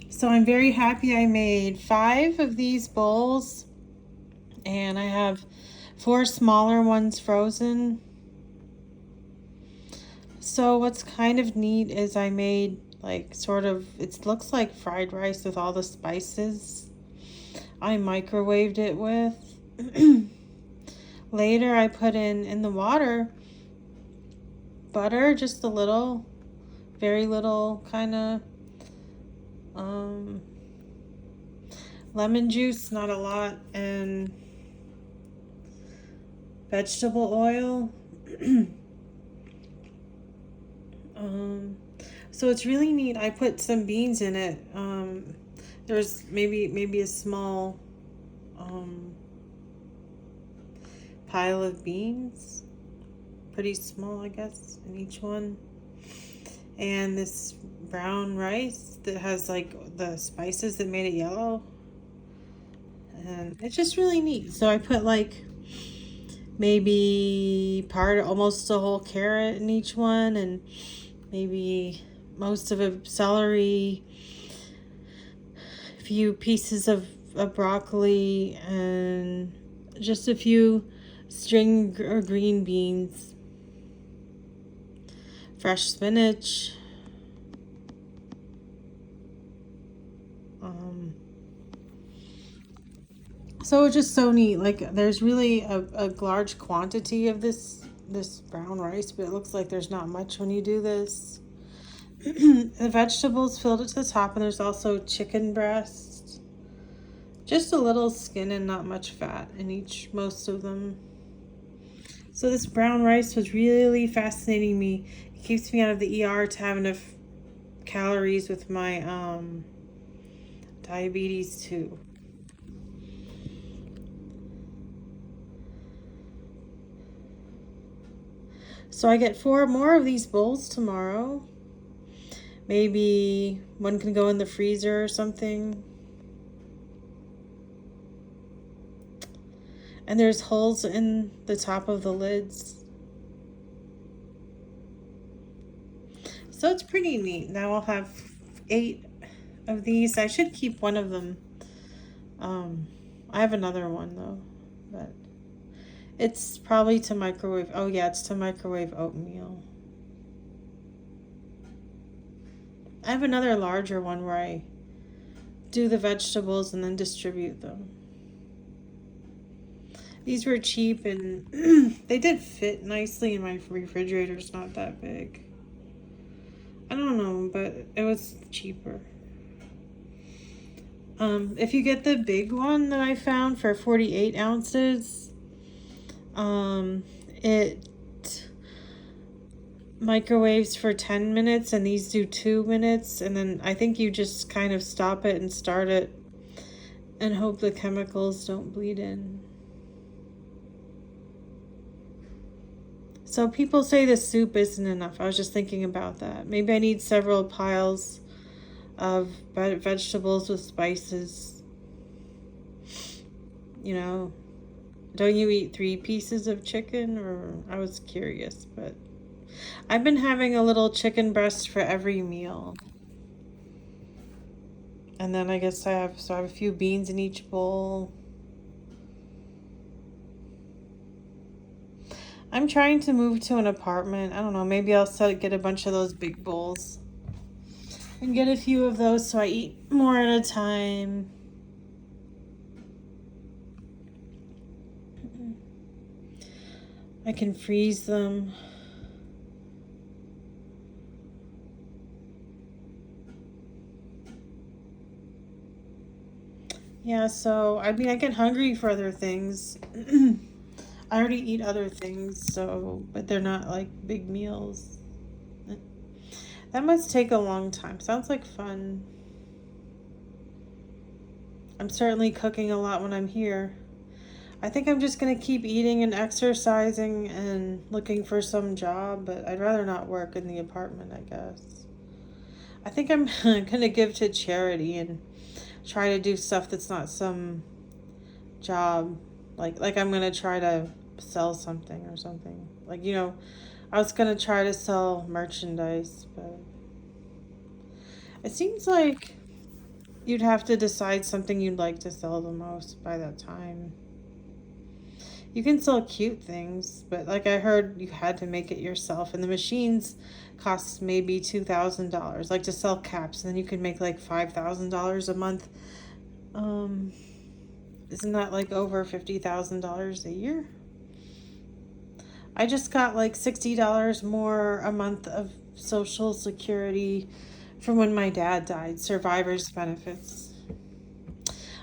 So I'm very happy I made 5 of these bowls, and I have 4 smaller ones frozen. So what's kind of neat is I made like sort of, it looks like fried rice with all the spices I microwaved it with. Later I put in the water butter, just a little, very little, kind of lemon juice, not a lot, and vegetable oil. So it's really neat. I put some beans in it. There's maybe a small pile of beans, pretty small, I guess, in each one. And this brown rice that has like the spices that made it yellow. And it's just really neat. So I put like maybe almost a whole carrot in each one, and maybe most of a celery, a few pieces of broccoli, and just a few string or green beans, fresh spinach, so it's just so neat. Like there's really a large quantity of this brown rice, but it looks like there's not much when you do this. The vegetables filled it to the top, and there's also chicken breast, just a little skin and not much fat in most of them. So this brown rice was really fascinating me. It keeps me out of the ER to have enough calories with my diabetes too. So I get 4 more of these bowls tomorrow. Maybe one can go in the freezer or something. And there's holes in the top of the lids. So it's pretty neat. Now I'll have 8 of these. I should keep one of them. I have another one though, but it's probably to microwave. Oh yeah, it's to microwave oatmeal. I have another larger one where I do the vegetables and then distribute them. These were cheap, and they did fit nicely in my refrigerator. It's not that big. I don't know, but it was cheaper. If you get the big one that I found for 48 ounces, it microwaves for 10 minutes, and these do 2 minutes, and then I think you just kind of stop it and start it and hope the chemicals don't bleed in. So people say the soup isn't enough. I was just thinking about that. Maybe I need several piles of vegetables with spices. You know, don't you eat 3 pieces of chicken? Or I was curious, but I've been having a little chicken breast for every meal. And then I guess I have a few beans in each bowl. I'm trying to move to an apartment. I don't know, maybe I'll get a bunch of those big bowls and get a few of those so I eat more at a time. I can freeze them. Yeah, so I mean, I get hungry for other things. I already eat other things, so, but they're not like big meals. That must take a long time. Sounds like fun. I'm certainly cooking a lot when I'm here. I think I'm just going to keep eating and exercising and looking for some job, but I'd rather not work in the apartment, I guess. I think I'm going to give to charity and try to do stuff that's not some job. Like I'm going to try to sell something or something. Like, I was going to try to sell merchandise, but It seems like you'd have to decide something you'd like to sell the most by that time. You can sell cute things, but like I heard, you had to make it yourself, and the machines cost maybe $2,000, like to sell caps, and then you could make like $5,000 a month. Um, isn't that like over $50,000 a year? I just got like $60 more a month of Social Security from when my dad died, survivor's benefits.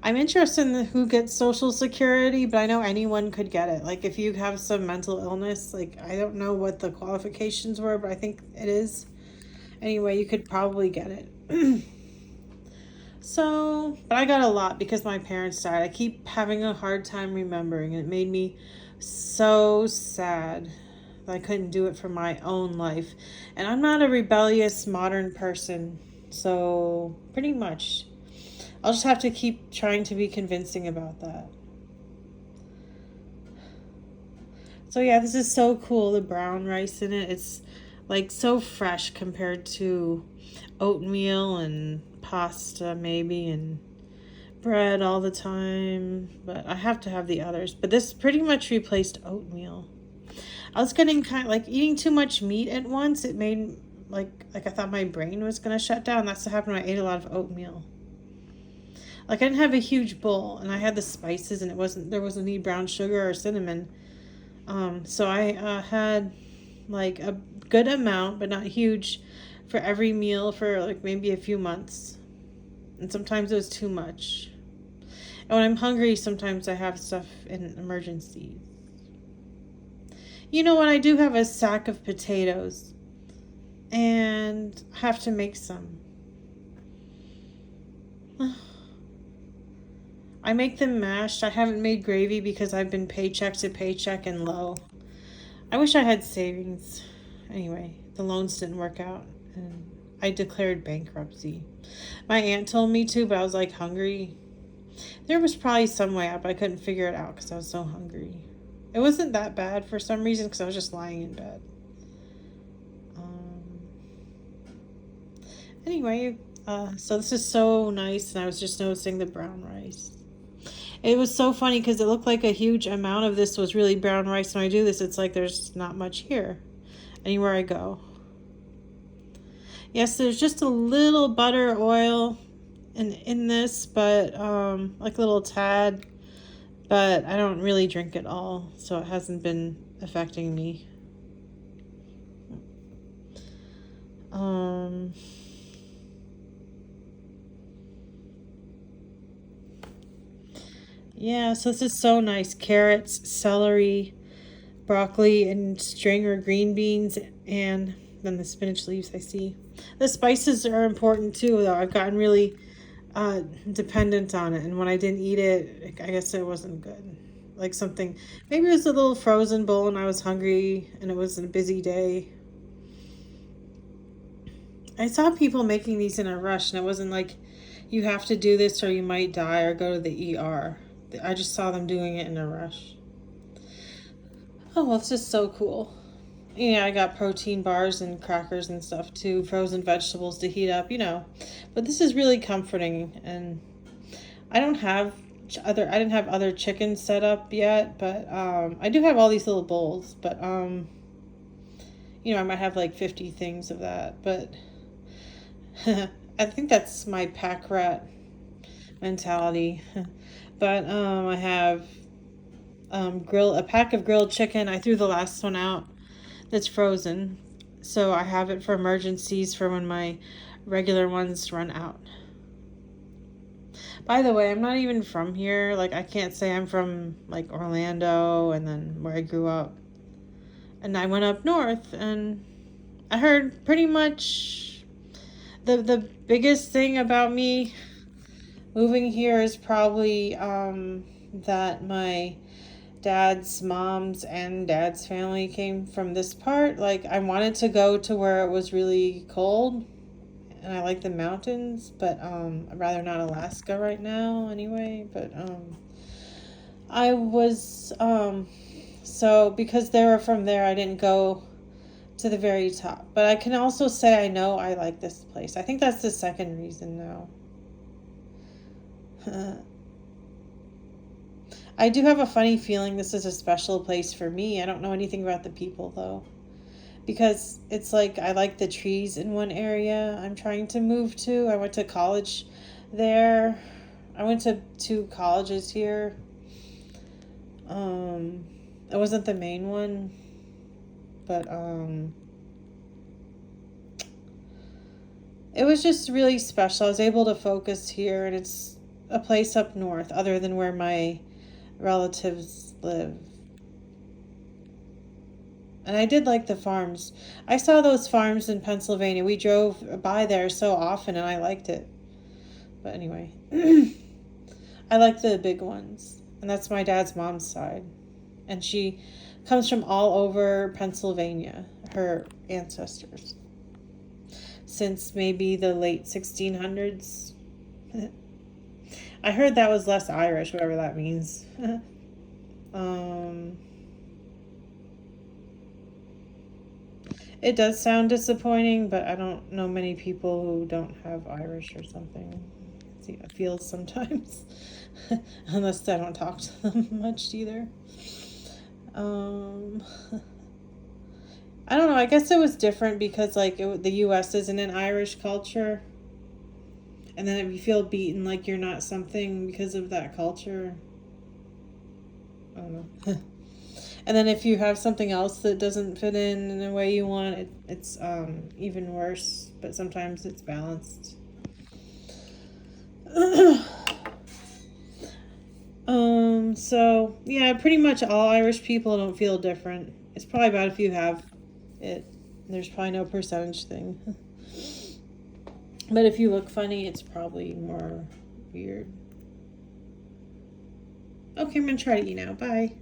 I'm interested in who gets Social Security, but I know anyone could get it. Like if you have some mental illness, like I don't know what the qualifications were, but I think it is. Anyway, you could probably get it. So, but I got a lot because my parents died. I keep having a hard time remembering. It made me so sad that I couldn't do it for my own life. And I'm not a rebellious modern person. So, pretty much, I'll just have to keep trying to be convincing about that. So, yeah, this is so cool. The brown rice in it. It's like so fresh compared to oatmeal and pasta, maybe, and bread all the time, but I have to have the others. But this pretty much replaced oatmeal. I was getting kind of like eating too much meat at once. It made like I thought my brain was gonna shut down. That's what happened when I ate a lot of oatmeal. Like I didn't have a huge bowl, and I had the spices, and there wasn't any brown sugar or cinnamon. So I had like a good amount, but not huge, for every meal for like maybe a few months. And sometimes it was too much. And when I'm hungry, sometimes I have stuff in emergencies. You know what? I do have a sack of potatoes, and I have to make some. I make them mashed. I haven't made gravy because I've been paycheck to paycheck and low. I wish I had savings. Anyway, the loans didn't work out, and I declared bankruptcy. My aunt told me to, but I was like hungry. There was probably some way out, but I couldn't figure it out because I was so hungry. It wasn't that bad for some reason because I was just lying in bed. Um, anyway, so this is so nice, and I was just noticing the brown rice. It was so funny because it looked like a huge amount of this was really brown rice. When I do this, it's like there's not much here anywhere I go. Yes, there's just a little butter oil in this, but like a little tad. But I don't really drink it all, so it hasn't been affecting me. Yeah, so this is so nice. Carrots, celery, broccoli, and string or green beans, and then the spinach leaves I see. The spices are important too, though. I've gotten really dependent on it, and when I didn't eat it, I guess it wasn't good. Like something, maybe it was a little frozen bowl and I was hungry and it was a busy day. I saw people making these in a rush, and it wasn't like you have to do this or you might die or go to the ER. I just saw them doing it in a rush. Oh, well, it's just so cool. Yeah, I got protein bars and crackers and stuff too, frozen vegetables to heat up, you know. But this is really comforting, and I don't have I didn't have other chickens set up yet, but I do have all these little bowls, but you know, I might have like 50 things of that, but I think that's my pack rat mentality. But I have a pack of grilled chicken. I threw the last one out that's frozen, so I have it for emergencies for when my regular ones run out. By the way, I'm not even from here. Like I can't say I'm from like Orlando and then where I grew up. And I went up north, and I heard pretty much the biggest thing about me moving here is probably that my dad's mom's and dad's family came from this part. Like I wanted to go to where it was really cold, and I like the mountains, but I'd rather not Alaska right now anyway. But I was so because they were from there, I didn't go to the very top. But I can also say I know I like this place. I think that's the second reason now. I do have a funny feeling this is a special place for me. I don't know anything about the people though. Because it's like I like the trees in one area I'm trying to move to. I went to college there. I went to 2 colleges here. It wasn't the main one, but it was just really special. I was able to focus here, and it's a place up north other than where my relatives live. And I did like the farms. I saw those farms in Pennsylvania. We drove by there so often and I liked it. But anyway, I like the big ones. And that's my dad's mom's side. And she comes from all over Pennsylvania, her ancestors. Since maybe the late 1600s. I heard that was less Irish, whatever that means. It does sound disappointing, but I don't know many people who don't have Irish or something. See, it feels sometimes. Unless I don't talk to them much either. I don't know. I guess it was different because the U.S. isn't an Irish culture. And then if you feel beaten like you're not something because of that culture. I don't know. And then if you have something else that doesn't fit in a way you want, it's even worse. But sometimes it's balanced. So yeah, pretty much all Irish people don't feel different. It's probably about if you have it. There's probably no percentage thing. But if you look funny, it's probably more weird. Okay, I'm gonna try to eat now. Bye.